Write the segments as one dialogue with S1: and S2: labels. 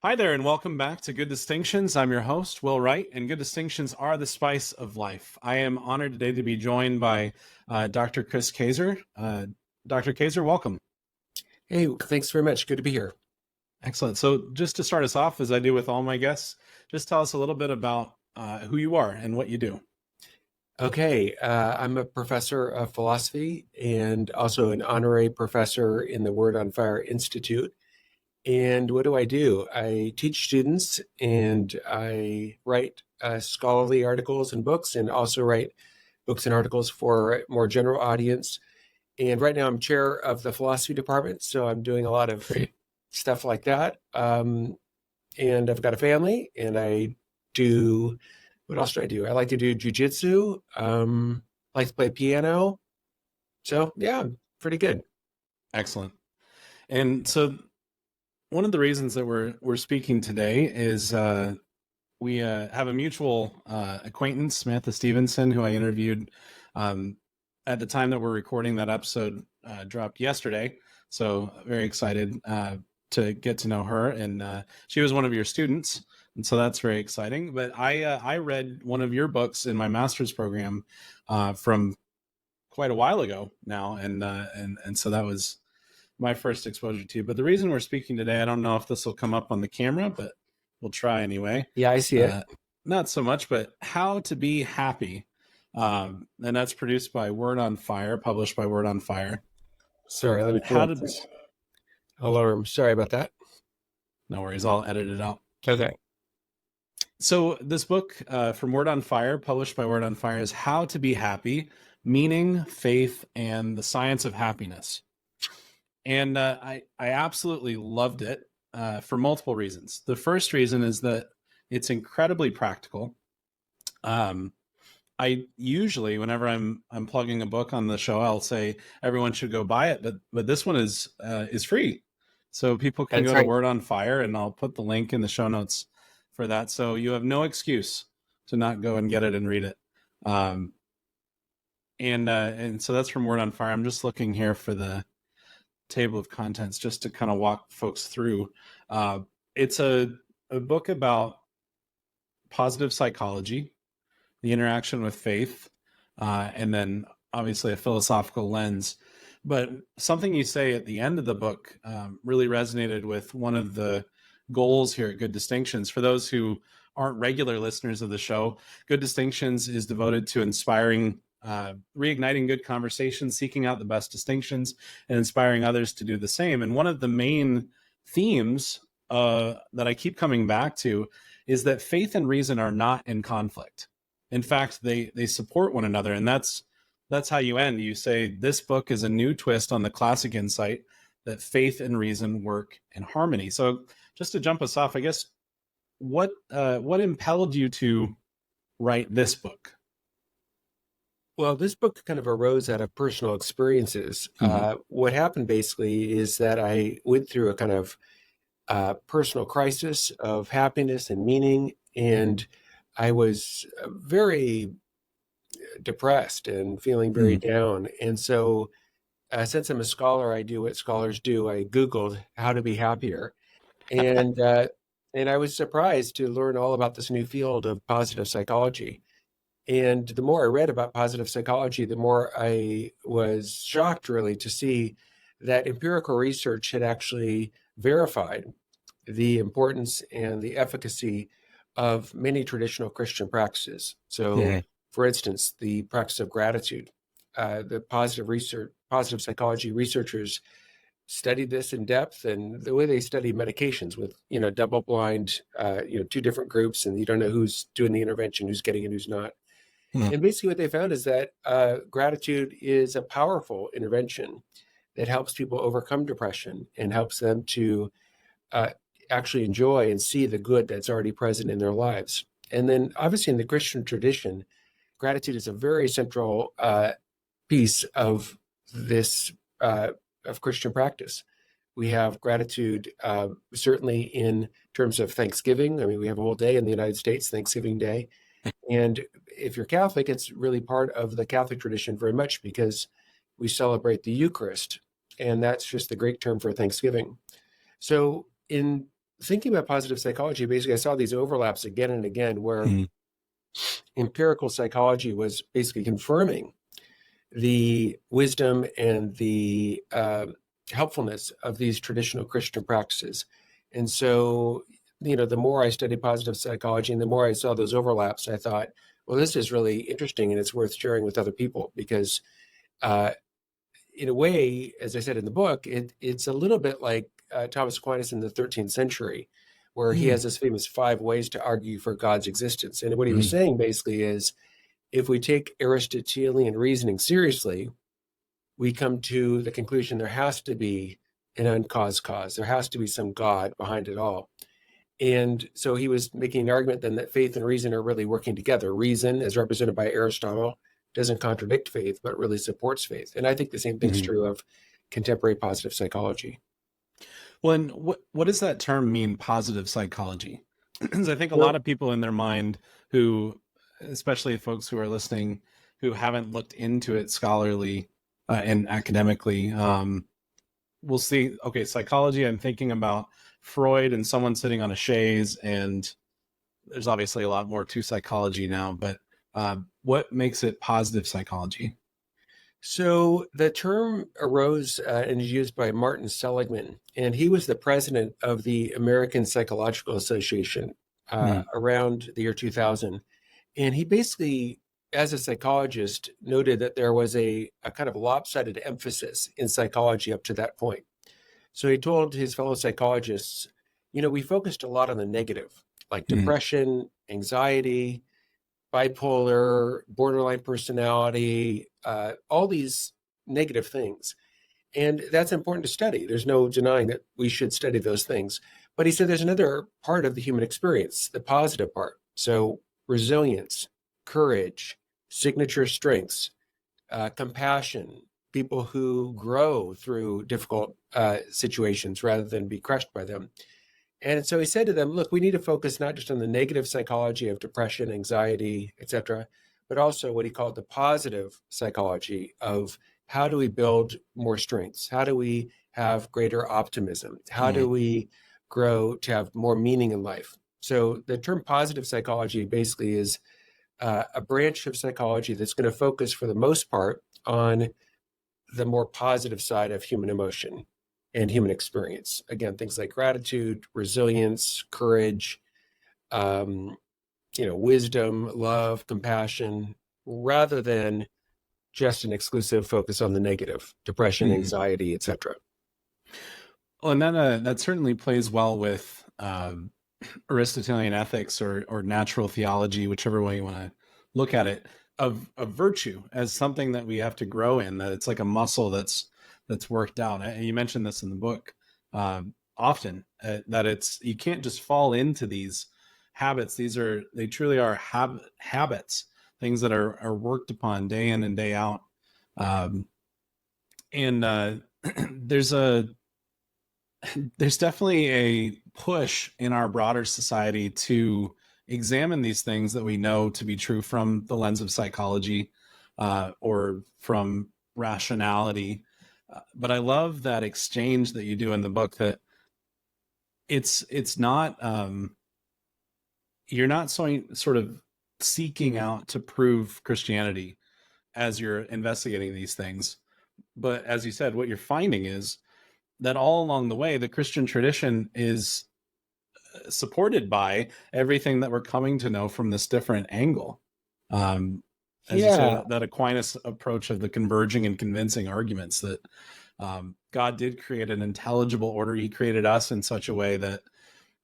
S1: Hi there, and welcome back to Good Distinctions. I'm your host, Will Wright, and Good Distinctions are the spice of life. I am honored today to be joined by Dr. Chris Kaczor. Dr. Kaczor, welcome.
S2: Hey, thanks very much. Good to be here.
S1: Excellent. So just to start us off, as I do with all my guests, just tell us a little bit about who you are and what you do.
S2: Okay, I'm a professor of philosophy and also an honorary professor in the Word on Fire Institute. And what do? I teach students and I write scholarly articles and books, and also write books and articles for a more general audience. And right now I'm chair of the philosophy department, so I'm doing a lot of
S1: Great.
S2: stuff like that. And I've got a family, and what else do I do? I like to do jujitsu. Like to play piano. So yeah, pretty good.
S1: Excellent. And so one of the reasons that we're speaking today is we have a mutual acquaintance, Samantha Stevenson, who I interviewed at the time that we're recording. That episode dropped yesterday. So very excited to get to know her. And she was one of your students. And so that's very exciting. But I read one of your books in my master's program from quite a while ago now. And so that was my first exposure to you. But the reason we're speaking today, I don't know if this will come up on the camera, but we'll try anyway.
S2: Yeah, I see it.
S1: Not so much, but How to Be Happy. And that's produced by Word on Fire, published by Word on Fire.
S2: Sorry, let me pull up this alarm. Sorry about that.
S1: No worries, I'll edit it out.
S2: Okay.
S1: So this book from Word on Fire, published by Word on Fire, is How to Be Happy, Meaning, Faith, and the Science of Happiness. And I absolutely loved it for multiple reasons. The first reason is that it's incredibly practical. I usually, whenever I'm plugging a book on the show, I'll say everyone should go buy it, but this one is free, so people can go to Word on Fire, and I'll put the link in the show notes for that. So you have no excuse to not go and get it and read it. And so that's from Word on Fire. I'm just looking here for the table of contents just to kind of walk folks through. It's a book about positive psychology, the interaction with faith, and then obviously a philosophical lens. But something you say at the end of the book really resonated with one of the goals here at Good Distinctions. For those who aren't regular listeners of the show, Good Distinctions is devoted to inspiring, reigniting good conversations, seeking out the best distinctions, and inspiring others to do the same. And one of the main themes that I keep coming back to is that faith and reason are not in conflict. In fact, they support one another, and that's how you end. You say this book is a new twist on the classic insight that faith and reason work in harmony. So, just to jump us off, I guess what impelled you to write this book?
S2: Well, this book kind of arose out of personal experiences. What happened basically is that I went through a kind of personal crisis of happiness and meaning, and I was very depressed and feeling very down. And so since I'm a scholar, I do what scholars do. I Googled how to be happier. And I was surprised to learn all about this new field of positive psychology. And the more I read about positive psychology, the more I was shocked, really, to see that empirical research had actually verified the importance and the efficacy of many traditional Christian practices. So, for instance, the practice of gratitude. The positive psychology researchers studied this in depth, and the way they study medications with, double-blind, two different groups, and you don't know who's doing the intervention, who's getting it, who's not. And basically what they found is that gratitude is a powerful intervention that helps people overcome depression and helps them to actually enjoy and see the good that's already present in their lives. And then obviously in the Christian tradition, gratitude is a very central piece of this, of Christian practice. We have gratitude certainly in terms of Thanksgiving. I mean, we have a whole day in the United States, Thanksgiving Day. And if you're Catholic, it's really part of the Catholic tradition very much because we celebrate the Eucharist. And that's just the Greek term for Thanksgiving. So in thinking about positive psychology, basically I saw these overlaps again and again where
S1: Mhm.
S2: empirical psychology was basically confirming the wisdom and the helpfulness of these traditional Christian practices. And so, the more I studied positive psychology and the more I saw those overlaps, I thought, well, this is really interesting and it's worth sharing with other people because, uh, in a way, as I said in the book, it's a little bit like Thomas Aquinas in the 13th century, where he
S1: Mhm.
S2: has this famous 5 ways to argue for God's existence. And what he was
S1: Mhm.
S2: saying basically is if we take Aristotelian reasoning seriously, we come to the conclusion there has to be an uncaused cause. There has to be some God behind it all. And so he was making an argument then that faith and reason are really working together. Reason, as represented by Aristotle, doesn't contradict faith, but really supports faith. And I think the same thing's
S1: Mhm.
S2: true of contemporary positive psychology.
S1: Well, and what does that term mean, positive psychology? Because I think a lot
S2: Well,
S1: of people in their mind who, especially folks who are listening, who haven't looked into it scholarly and academically, will see, okay, psychology, I'm thinking about Freud and someone sitting on a chaise, and there's obviously a lot more to psychology now, but what makes it positive psychology?
S2: so the term arose and is used by Martin Seligman, and he was the president of the American Psychological Association
S1: Hmm.
S2: around the year 2000. And he basically, as a psychologist, noted that there was a kind of lopsided emphasis in psychology up to that point. So he told his fellow psychologists, we focused a lot on the negative, like
S1: Hmm.
S2: depression, anxiety, bipolar, borderline personality, all these negative things. And that's important to study. There's no denying that we should study those things. But he said there's another part of the human experience, the positive part. So resilience, courage, signature strengths, compassion, people who grow through difficult situations rather than be crushed by them. And so he said to them, look, we need to focus not just on the negative psychology of depression, anxiety, etc., but also what he called the positive psychology of how do we build more strengths? How do we have greater optimism? How
S1: Hmm.
S2: do we grow to have more meaning in life? So the term positive psychology basically is a branch of psychology that's going to focus for the most part on the more positive side of human emotion and human experience. Again, things like gratitude, resilience, courage, um, wisdom, love, compassion, rather than just an exclusive focus on the negative, depression,
S1: Hmm.
S2: anxiety, etc.
S1: Well, and that certainly plays well with Aristotelian ethics or natural theology, whichever way you want to look at it, of virtue as something that we have to grow in. That it's like a muscle that's worked out. And you mentioned this in the book often that it's you can't just fall into these habits. They truly are habits, things that are worked upon day in and day out. Um, and there's a there's definitely a push in our broader society to examine these things that we know to be true from the lens of psychology or from rationality. But I love that exchange that you do in the book that it's not you're not sort of seeking out to prove Christianity as you're investigating these things. But as you said, what you're finding is that all along the way, the Christian tradition is supported by everything that we're coming to know from this different angle. Um, as you say,
S2: Yeah,
S1: that Aquinas approach of the converging and convincing arguments that God did create an intelligible order. He created us in such a way that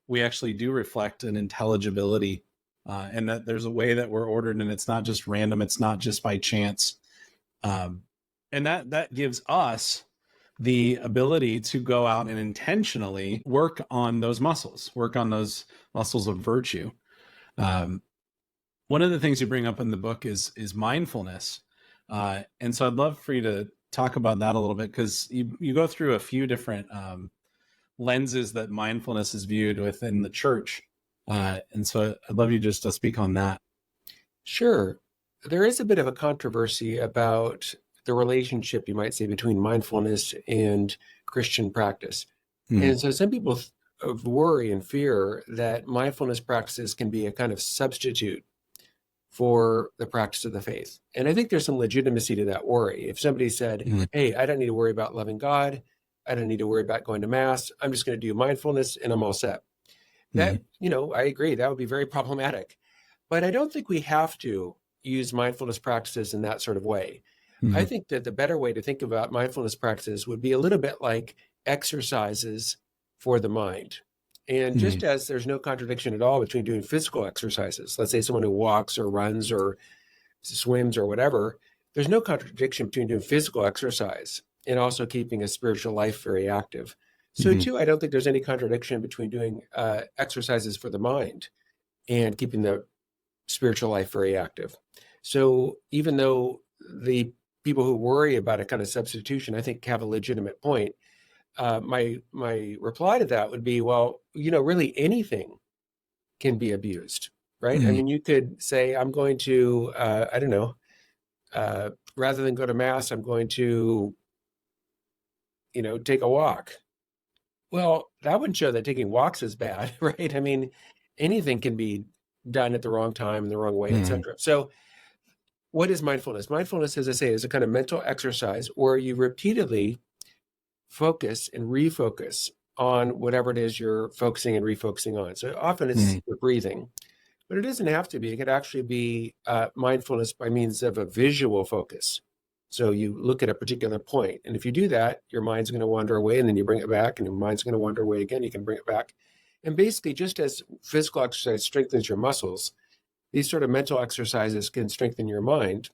S1: we actually do reflect an intelligibility, and that there's a way that we're ordered, and it's not just random. It's not just by chance, um, and that gives us the ability to go out and intentionally work on those muscles, work on those muscles of virtue. Um, One of the things you bring up in the book is mindfulness, and so I'd love for you to talk about that a little bit because you go through a few different lenses that mindfulness is viewed within the church, and so I'd love you just to speak on that.
S2: sure. There is a bit of a controversy about the relationship, you might say, between mindfulness and Christian practice.
S1: Hmm.
S2: And so some people of worry and fear that mindfulness practices can be a kind of substitute for the practice of the faith. And I think there's some legitimacy to that worry. If somebody said, hey, I don't need to worry about loving God, I don't need to worry about going to mass, I'm just going to do mindfulness and I'm all set. That, I agree, that would be very problematic. But I don't think we have to use mindfulness practices in that sort of way. I think that the better way to think about mindfulness practices would be a little bit like exercises for the mind. And just as there's no contradiction at all between doing physical exercises, let's say someone who walks or runs or swims or whatever, there's no contradiction between doing physical exercise and also keeping a spiritual life very active. So too, I don't think there's any contradiction between doing exercises for the mind and keeping the spiritual life very active. So even though the people who worry about a kind of substitution, I think, have a legitimate point, my reply to that would be, well, really anything can be abused, right? I mean, you could say, I'm going to, I don't know, rather than go to mass, I'm going to, take a walk. Well, that wouldn't show that taking walks is bad, right? I mean, anything can be done at the wrong time, in the wrong way, etc. So what is mindfulness? Mindfulness, as I say, is a kind of mental exercise where you repeatedly focus and refocus on whatever it is you're focusing and refocusing on. So often it's your breathing, but it doesn't have to be. It could actually be mindfulness by means of a visual focus. So you look at a particular point, and if you do that, your mind's going to wander away, and then you bring it back, and your mind's going to wander away again. You can bring it back. And basically, just as physical exercise strengthens your muscles, these sort of mental exercises can strengthen your mind.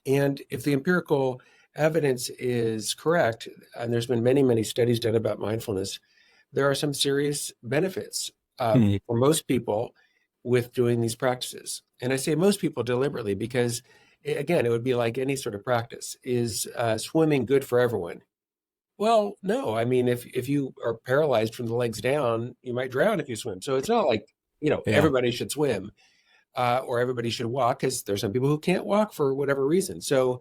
S2: And if the empirical evidence is correct, and there's been many, many studies done about mindfulness, there are some serious benefits for most people with doing these practices. And I say most people deliberately because, again, it would be like any sort of practice. Is swimming good for everyone? Well, no. I mean, if you are paralyzed from the legs down, you might drown if you swim. So it's not like, everybody should swim or everybody should walk, because there's some people who can't walk for whatever reason. So,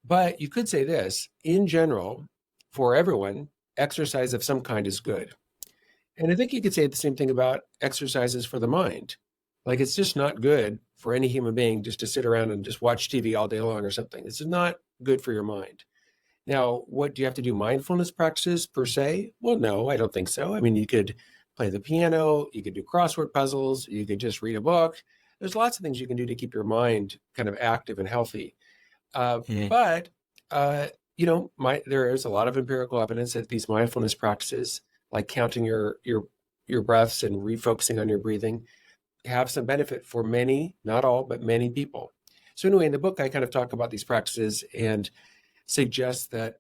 S2: but you could say this, in general, for everyone, exercise of some kind is good. And I think you could say the same thing about exercises for the mind. Like, it's just not good for any human being just to sit around and just watch TV all day long or something. This is not good for your mind. Now, what do you have to do? Mindfulness practices per se? Well, no, I don't think so. I mean, you could play the piano, you could do crossword puzzles, you could just read a book. There's lots of things you can do to keep your mind kind of active and healthy. But there is a lot of empirical evidence that these mindfulness practices, like counting your breaths and refocusing on your breathing, have some benefit for many, not all, but many people. So anyway, in the book, I kind of talk about these practices and suggest that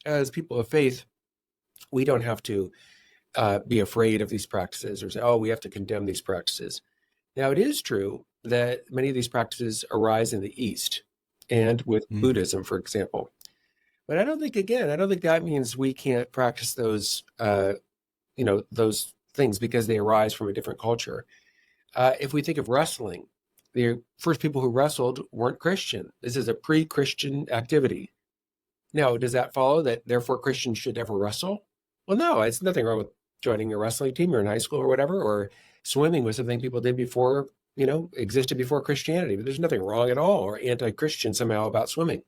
S2: as people of faith, we don't have to be afraid of these practices or say, oh, we have to condemn these practices. Now, it is true that many of these practices arise in the East and with Buddhism, for example. But I don't think that means we can't practice those, those things because they arise from a different culture. If we think of wrestling, the first people who wrestled weren't Christian. This is a pre-Christian activity. Now, does that follow that therefore Christians should never wrestle? Well, no, it's nothing wrong with joining a wrestling team or in high school or whatever, or swimming was something people did before, existed before Christianity. But there's nothing wrong at all or anti-Christian somehow about swimming.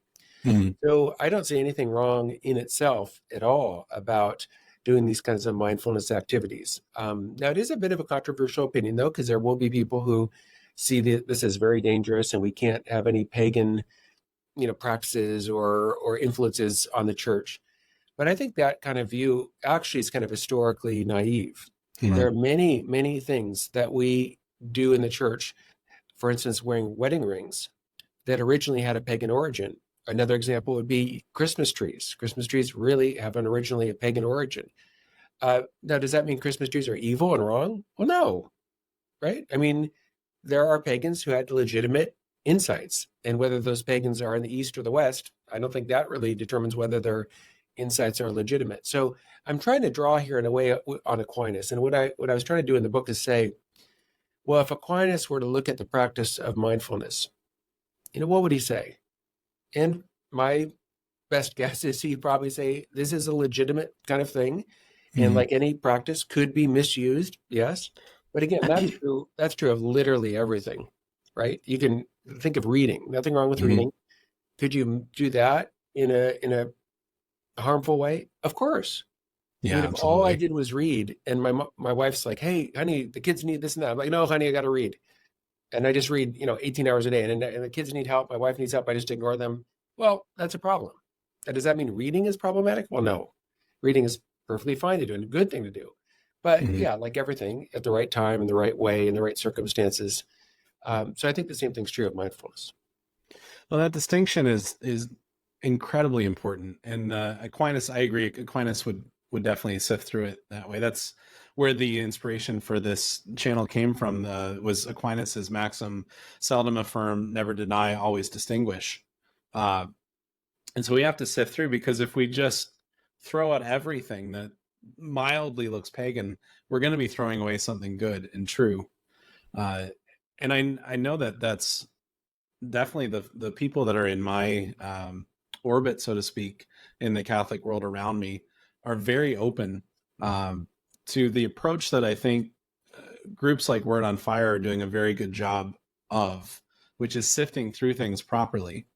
S2: So I don't see anything wrong in itself at all about doing these kinds of mindfulness activities. Now, it is a bit of a controversial opinion, though, because there will be people who see this as very dangerous and we can't have any pagan, practices or influences on the church. But I think that kind of view actually is kind of historically naive. There are many, many things that we do in the church, for instance, wearing wedding rings, that originally had a pagan origin. Another example would be Christmas trees. Christmas trees really have originally a pagan origin. Now, does that mean Christmas trees are evil and wrong? Well, no, right? I mean, there are pagans who had legitimate insights, and whether those pagans are in the East or the West, I don't think that really determines whether their insights are legitimate. So I'm trying to draw here in a way on Aquinas. And what I was trying to do in the book is say, well, if Aquinas were to look at the practice of mindfulness, what would he say? And my best guess is he'd probably say, this is a legitimate kind of thing. And
S1: Mhm.
S2: like any practice could be misused, yes. But again, that's true of literally everything, right? You can think of reading, nothing wrong with
S1: Mhm.
S2: reading. Could you do that in a harmful way? Of course. I
S1: Yeah,
S2: mean, if all I
S1: absolutely.
S2: did was read and my wife's like, "Hey, honey, the kids need this and that." I'm like, "No, honey, I got to read." And I just read, 18 hours a day and the kids need help. My wife needs help. I just ignore them. Well, that's a problem. And does that mean reading is problematic? Well, no. Reading is perfectly fine to do and a good thing to do. But
S1: Mhm.
S2: yeah, like everything at the right time, in the right way, in the right circumstances. So I think the same thing's true of mindfulness.
S1: Well, that distinction is incredibly important. And Aquinas, I agree. Aquinas would definitely sift through it that way. That's where the inspiration for this channel came from. Was Aquinas's maxim: "Seldom affirm, never deny, always distinguish." Uh, and so we have to sift through, because if we just throw out everything that mildly looks pagan, we're going to be throwing away something good and true. Uh, and I know that that's definitely the people that are in my orbit, so to speak, in the Catholic world around me are very open um, to the approach that I think groups like Word on Fire are doing a very good job of, which is sifting through things properly.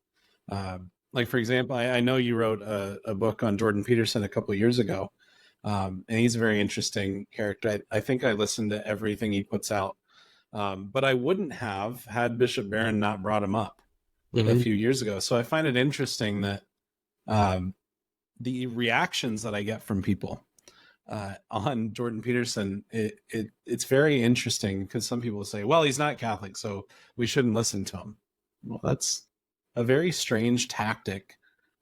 S1: Like, for example, I know you wrote a book on Jordan Peterson a couple of years ago, and he's a very interesting character. I think I listened to everything he puts out, but I wouldn't have had Bishop Barron not brought him up a
S2: Hmm.
S1: few years ago. So I find it interesting that um, the reactions that I get from people on Jordan Peterson, it's very interesting, because some people say, "Well, he's not Catholic, so we shouldn't listen to him." Well, that's a very strange tactic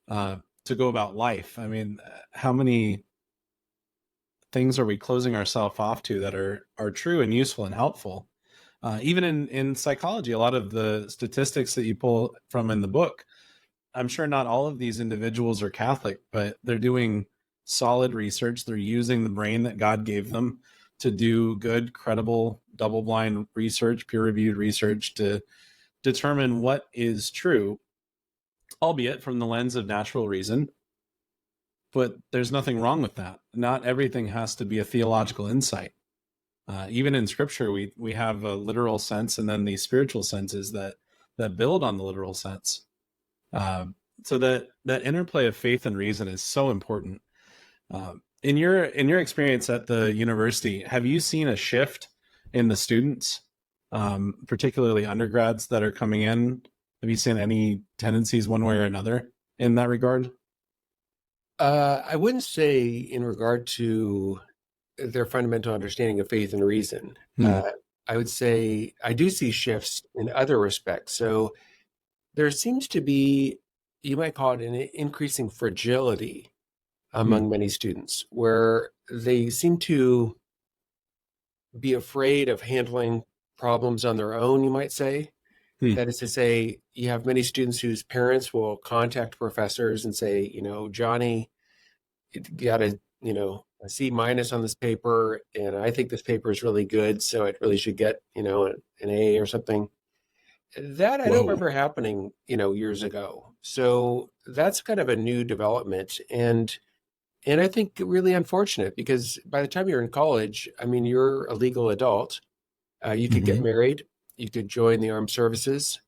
S1: uh, to go about life. I mean, how many things are we closing ourselves off to that are true and useful and helpful? Even in psychology, a lot of the statistics that you pull from in the book, I'm sure not all of these individuals are Catholic, but they're doing solid research. They're using the brain that God gave them to do good, credible, double blind research, peer reviewed research to determine what is true, albeit from the lens of natural reason. But there's nothing wrong with that. Not everything has to be a theological insight. Even in scripture, we have a literal sense and then these spiritual senses that build on the literal sense. So that interplay of faith and reason is so important. In your experience at the university, have you seen a shift in the students, particularly undergrads that are coming in? Have you seen any tendencies one way or another in that regard?
S2: I wouldn't say in regard to their fundamental understanding of faith and reason.
S1: Hmm.
S2: I would say I do see shifts in other respects. So there seems to be, you might call it an increasing fragility
S1: Hmm.
S2: among many students, where they seem to be afraid of handling problems on their own, you might say.
S1: Hmm.
S2: That is to say, you have many students whose parents will contact professors and say, Johnny, you got a C- on this paper, and I think this paper is really good, so it really should get, an A or something. That I don't
S1: Whoa.
S2: remember happening, years ago. So that's kind of a new development, and I think really unfortunate because by the time you're in college, I mean, you're a legal adult. You could get
S1: Hmm.
S2: married, you could join the armed services.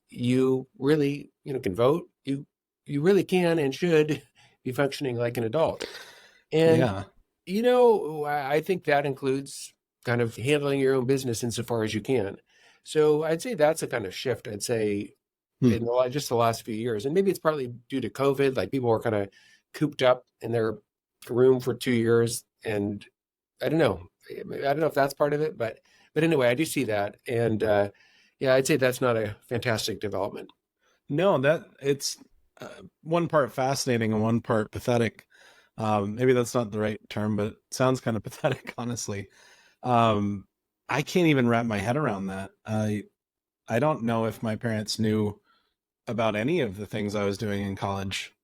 S2: You really, can vote. You really can and should be functioning like an adult. And
S1: Yeah.
S2: I think that includes kind of handling your own business insofar as you can. So I'd say that's a kind of shift. I'd say
S1: Hmm.
S2: in just the last few years, and maybe it's partly due to COVID. Like people were kind of cooped up in their room for 2 years, and I don't know. I don't know if that's part of it, but anyway, I do see that, and yeah, I'd say that's not a fantastic development.
S1: No, that it's one part fascinating and one part pathetic. Maybe that's not the right term, but it sounds kind of pathetic, honestly. Um, I can't even wrap my head around that. I don't know if my parents knew about any of the things I was doing in college,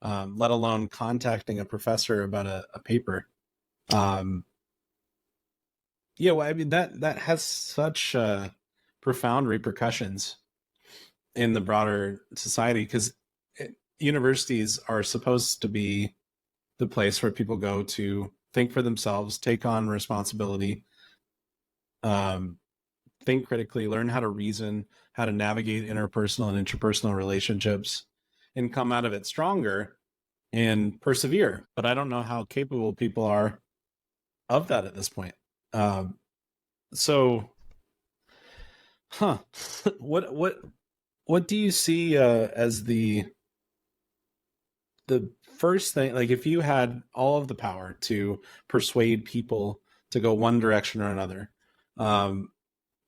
S1: let alone contacting a professor about a paper. Um, yeah, well, I mean that has such profound repercussions in the broader society, because universities are supposed to be the place where people go to think for themselves, take on responsibility, think critically, learn how to reason, how to navigate interpersonal and interpersonal relationships, and come out of it stronger and persevere. But I don't know how capable people are of that at this point. So, what do you see as the first thing? Like, if you had all of the power to persuade people to go one direction or another,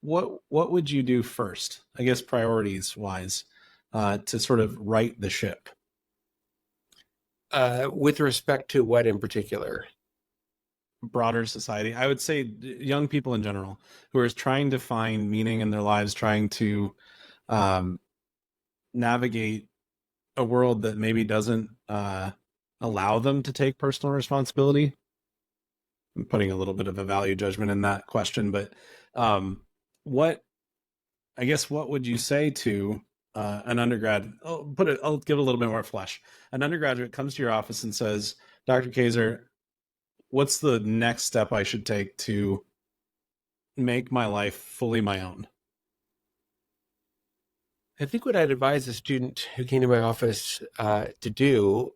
S1: what would you do first? I guess priorities wise, to sort of right the ship.
S2: With respect to what in particular?
S1: Broader society, I would say young people in general who are trying to find meaning in their lives, trying to navigate a world that maybe doesn't allow them to take personal responsibility. I'm putting a little bit of a value judgment in that question, but what would you say to an undergrad? I'll give it a little bit more flesh. An undergraduate comes to your office and says, Dr. Kaczor, what's the next step I should take to make my life fully my own?
S2: I think what I'd advise a student who came to my office to do,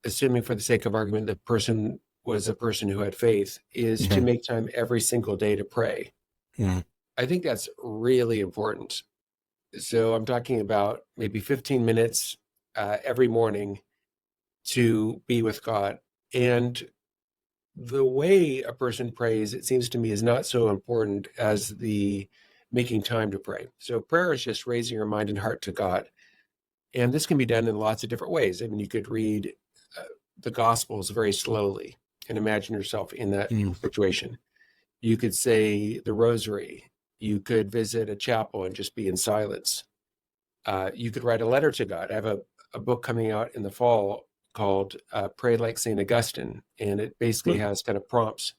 S2: assuming for the sake of argument the person was a person who had faith, is to make time every single day to pray. I think that's really important. So I'm talking about maybe 15 minutes every morning to be with God. And the way a person prays, it seems to me, is not so important as the making time to pray. So prayer is just raising your mind and heart to God. And this can be done in lots of different ways. I mean, you could read the Gospels very slowly and imagine yourself in that situation. You could say the rosary. You could visit a chapel and just be in silence. You could write a letter to God. I have a book coming out in the fall called Pray Like St. Augustine. And it basically has kind of prompts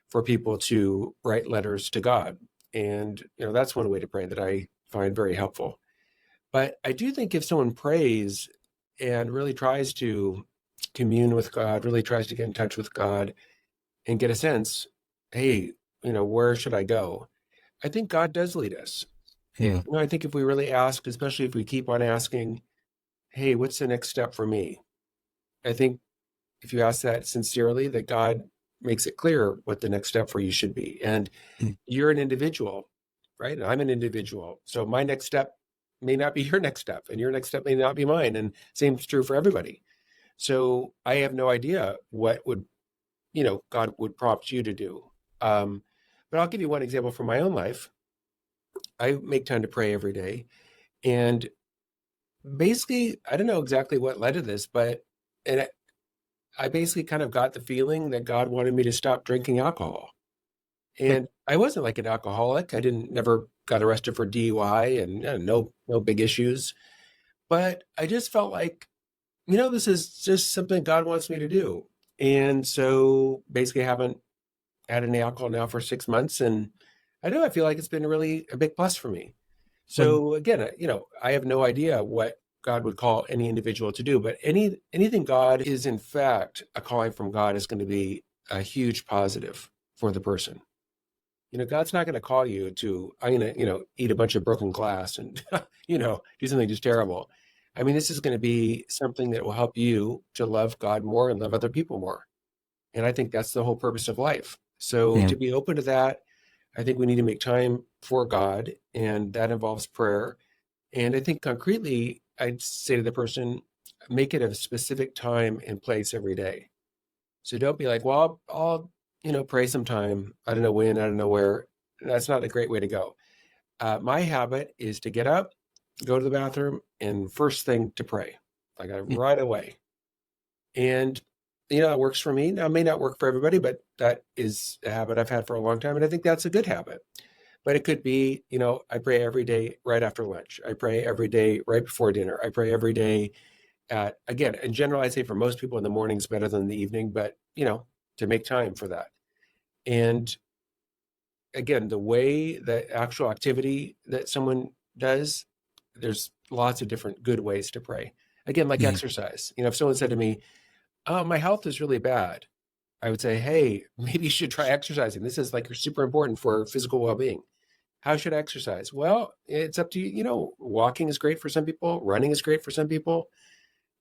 S2: for people to write letters to God. And, that's one way to pray that I find very helpful. But I do think if someone prays and really tries to commune with God, really tries to get in touch with God and get a sense, hey, where should I go? I think God does lead us.
S1: Yeah.
S2: I think if we really ask, especially if we keep on asking, hey, what's the next step for me? I think if you ask that sincerely, that God makes it clear what the next step for you should be. And you're an individual, right? And I'm an individual. So my next step may not be your next step, and your next step may not be mine. And same is true for everybody. So I have no idea what would, God would prompt you to do. But I'll give you one example from my own life. I make time to pray every day. And basically, I don't know exactly what led to this, but I basically kind of got the feeling that God wanted me to stop drinking alcohol. And I wasn't like an alcoholic. I never got arrested for DUI and no big issues. But I just felt like, this is just something God wants me to do. And so basically I haven't had any alcohol now for 6 months. And I feel like it's been really a big plus for me. So again, I have no idea what God would call any individual to do, but anything God is in fact a calling from God is going to be a huge positive for the person. God's not going to call you to, I'm going to, eat a bunch of broken glass and, do something just terrible. I mean, this is going to be something that will help you to love God more and love other people more. And I think that's the whole purpose of life. So to be open to that, I think we need to make time for God, and that involves prayer. And I think concretely, I'd say to the person, make it a specific time and place every day. So don't be like, well, I'll pray sometime. I don't know when, I don't know where. That's not a great way to go. My habit is to get up, go to the bathroom, and first thing to pray, like right away. And, it works for me. Now, it may not work for everybody, but that is a habit I've had for a long time. And I think that's a good habit. But it could be, I pray every day right after lunch. I pray every day right before dinner. I pray every day again, in general, I'd say for most people in the morning is better than the evening, but, to make time for that. And again, the way the actual activity that someone does, there's lots of different good ways to pray. Again, like exercise. If someone said to me, oh, my health is really bad. I would say, hey, maybe you should try exercising. This is like super important for physical well-being. How should I exercise? Well, it's up to you. You know, walking is great for some people. Running is great for some people.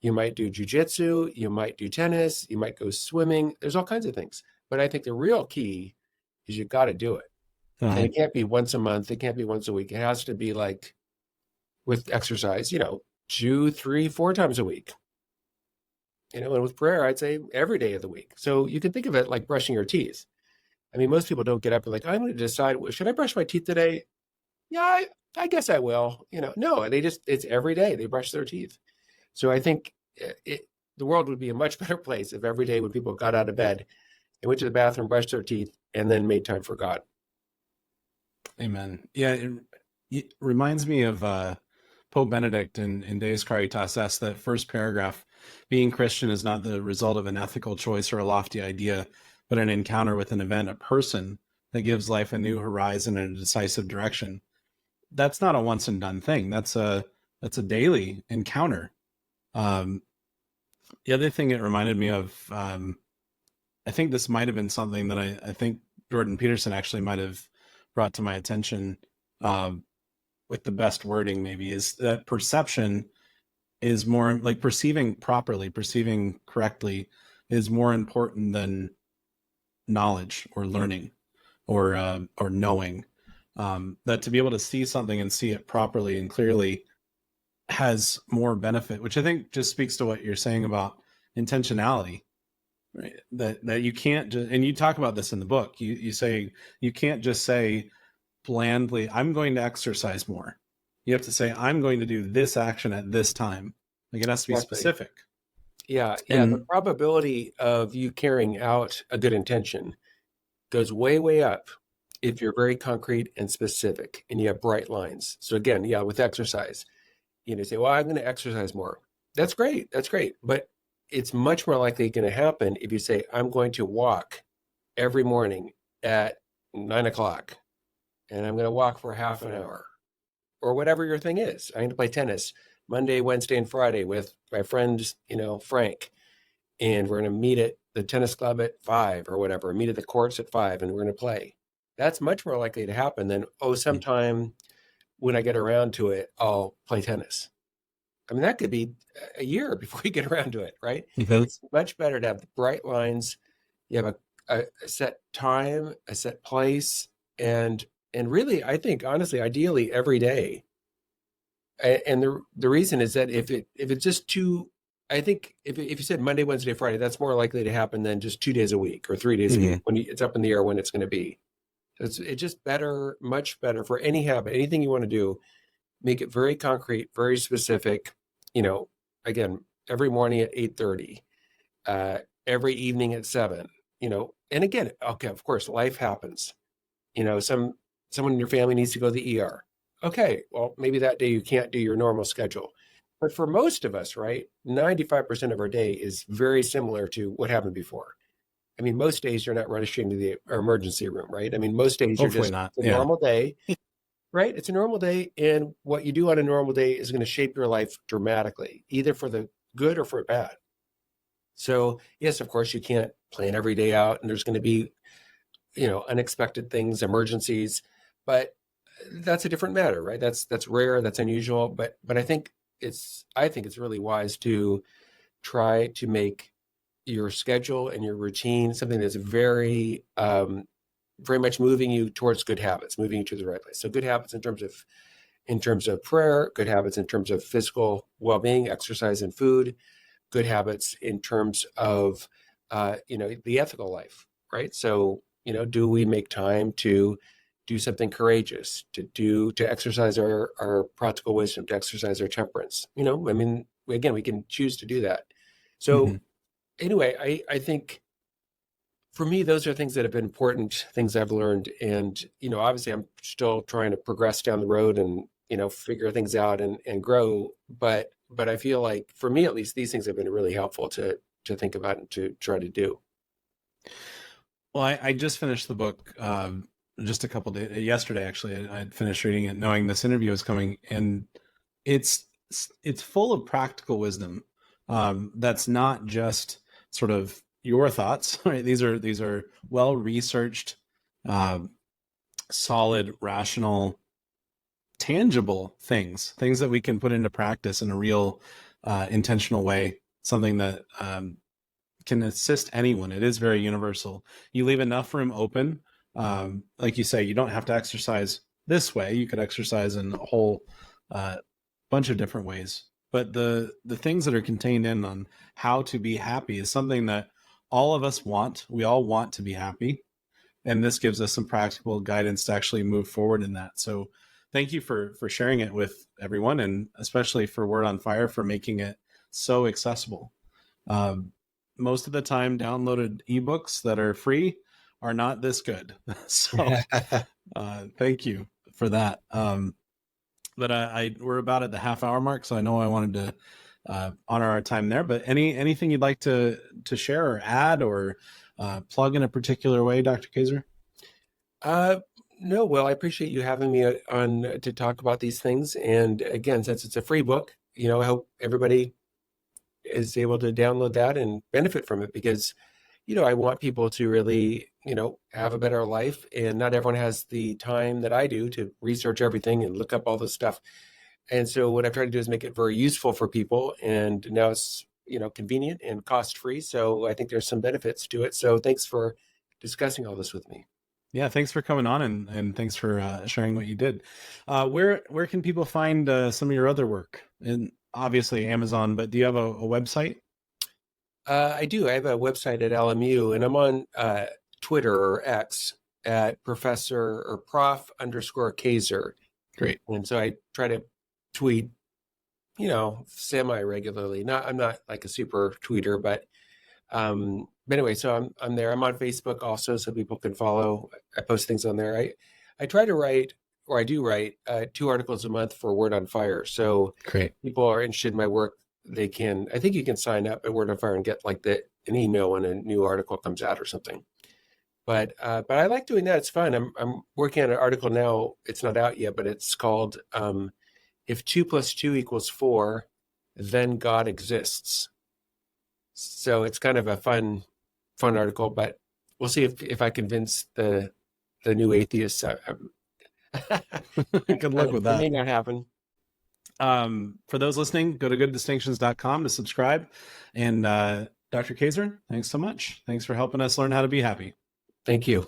S2: You might do jujitsu. You might do tennis. You might go swimming. There's all kinds of things. But I think the real key is you got to do it. And
S1: Uh-huh.
S2: it can't be once a month. It can't be once a week. It has to be like with exercise, 2, 3, 4 times a week. And with prayer, I'd say every day of the week. So you can think of it like brushing your teeth. I mean, most people don't get up and like, I'm going to decide, should I brush my teeth today? Yeah, I guess I will. No, it's every day they brush their teeth. So I think the world would be a much better place if every day when people got out of bed and went to the bathroom, brushed their teeth, and then made time for God.
S1: Amen. Yeah, it reminds me of Pope Benedict in Deus Caritas Est, that first paragraph. Being Christian is not the result of an ethical choice or a lofty idea, but an encounter with an event, a person that gives life a new horizon and a decisive direction. That's not a once and done thing. That's a daily encounter. The other thing it reminded me of, I think this might have been something that I think Jordan Peterson actually might have brought to my attention with the best wording, maybe, is that perception is more like perceiving properly, perceiving correctly is more important than knowledge or learning or knowing. That to be able to see something and see it properly and clearly has more benefit, which I think just speaks to what you're saying about intentionality, right? That you can't just, and you talk about this in the book, you say you can't just say blandly, I'm going to exercise more. You have to say, I'm going to do this action at this time. Like it has to be
S2: Exactly.
S1: specific.
S2: Yeah. The
S1: And
S2: probability of you carrying out a good intention goes way, way up if you're very concrete and specific and you have bright lines. So again, with exercise, say, well, I'm going to exercise more. That's great. That's great. But it's much more likely going to happen if you say, I'm going to walk every morning at 9 o'clock and I'm going to walk for half an hour or whatever your thing is. I'm going to play tennis Monday, Wednesday, and Friday with my friend, Frank, and we're going to meet at the tennis club at 5 or whatever, meet at the courts at 5, and we're going to play. That's much more likely to happen than, sometime when I get around to it, I'll play tennis. I mean, that could be a year before you get around to it, right? It's much better to have bright lines. You have a set time, a set place, and really, I think, honestly, ideally, every day. And the reason is that if it's just too, I think if you said Monday, Wednesday, Friday, that's more likely to happen than just 2 days a week or 3 days a week when it's up in the air when it's going to be. It's just better, much better for any habit, anything you want to do. Make it very concrete, very specific. Again, every morning at 8:30, every evening at 7. And again, okay, of course, life happens. Someone in your family needs to go to the ER. Okay, well, maybe that day you can't do your normal schedule. But for most of us, right, 95% of our day is very similar to what happened before. I mean, most days you're not rushing to the emergency room, right? I mean, most days you're
S1: hopefully
S2: just
S1: not.
S2: a
S1: Yeah.
S2: normal day, right? It's a normal day. And what you do on a normal day is going to shape your life dramatically, either for the good or for bad. So, yes, of course, you can't plan every day out, and there's going to be, unexpected things, emergencies, but that's a different matter, right? That's rare, that's unusual, but I think it's really wise to try to make your schedule and your routine something that's very very much moving you towards good habits, moving you to the right place. So good habits in terms of prayer, good habits in terms of physical well-being, exercise and food, good habits in terms of the ethical life, right? So do we make time to do something courageous, to exercise our practical wisdom, to exercise our temperance? I mean, again, we can choose to do that. So anyway, I think for me, those are things that have been important, things I've learned. And, obviously I'm still trying to progress down the road and, figure things out and grow. But I feel like for me, at least, these things have been really helpful to think about and to try to do.
S1: Well, I just finished the book just a couple days yesterday. Actually, I had finished reading it, knowing this interview was coming, and it's full of practical wisdom. That's not just sort of your thoughts, right? These are well-researched, solid, rational, tangible things that we can put into practice in a real, intentional way, something that can assist anyone. It is very universal. You leave enough room open. Like you say, you don't have to exercise this way. You could exercise in a whole bunch of different ways. But the things that are contained in on how to be happy is something that all of us want. We all want to be happy. And this gives us some practical guidance to actually move forward in that. So thank you for sharing it with everyone, and especially for Word on Fire for making it so accessible. Most of the time, downloaded ebooks that are free are not this good. So thank you for that. But we're about at the half-hour mark, so I know I wanted to honor our time there. But anything you'd like to share or add or plug in a particular way, Dr. Kaczor?
S2: No, well, I appreciate you having me on to talk about these things. And again, since it's a free book, I hope everybody is able to download that and benefit from it, because, I want people to really, have a better life. And not everyone has the time that I do to research everything and look up all this stuff. And so what I've tried to do is make it very useful for people. And now it's, convenient and cost-free. So I think there's some benefits to it. So thanks for discussing all this with me.
S1: Yeah, thanks for coming on, and thanks for sharing what you did. Where can people find some of your other work? And obviously Amazon, but do you have a website?
S2: I do. I have a website at LMU, and I'm on Twitter or X at Professor or Prof_Kaczor.
S1: Great.
S2: And so I try to tweet, semi-regularly. I'm not like a super tweeter, but anyway, so I'm there. I'm on Facebook also, so people can follow. I post things on there. I try to write, or I do write 2 articles a month for Word on Fire. So
S1: great.
S2: People are interested in my work. I think you can sign up at Word on Fire and get like an email when a new article comes out or something. But I like doing that. It's fun. I'm working on an article now. It's not out yet, but it's called "If 2 + 2 = 4, Then God Exists." So it's kind of a fun article, but we'll see if I convince the new atheists.
S1: Good luck with that.
S2: It may not happen.
S1: For those listening, go to gooddistinctions.com to subscribe. And Dr. Kaczor, thanks so much. Thanks for helping us learn how to be happy.
S2: Thank you.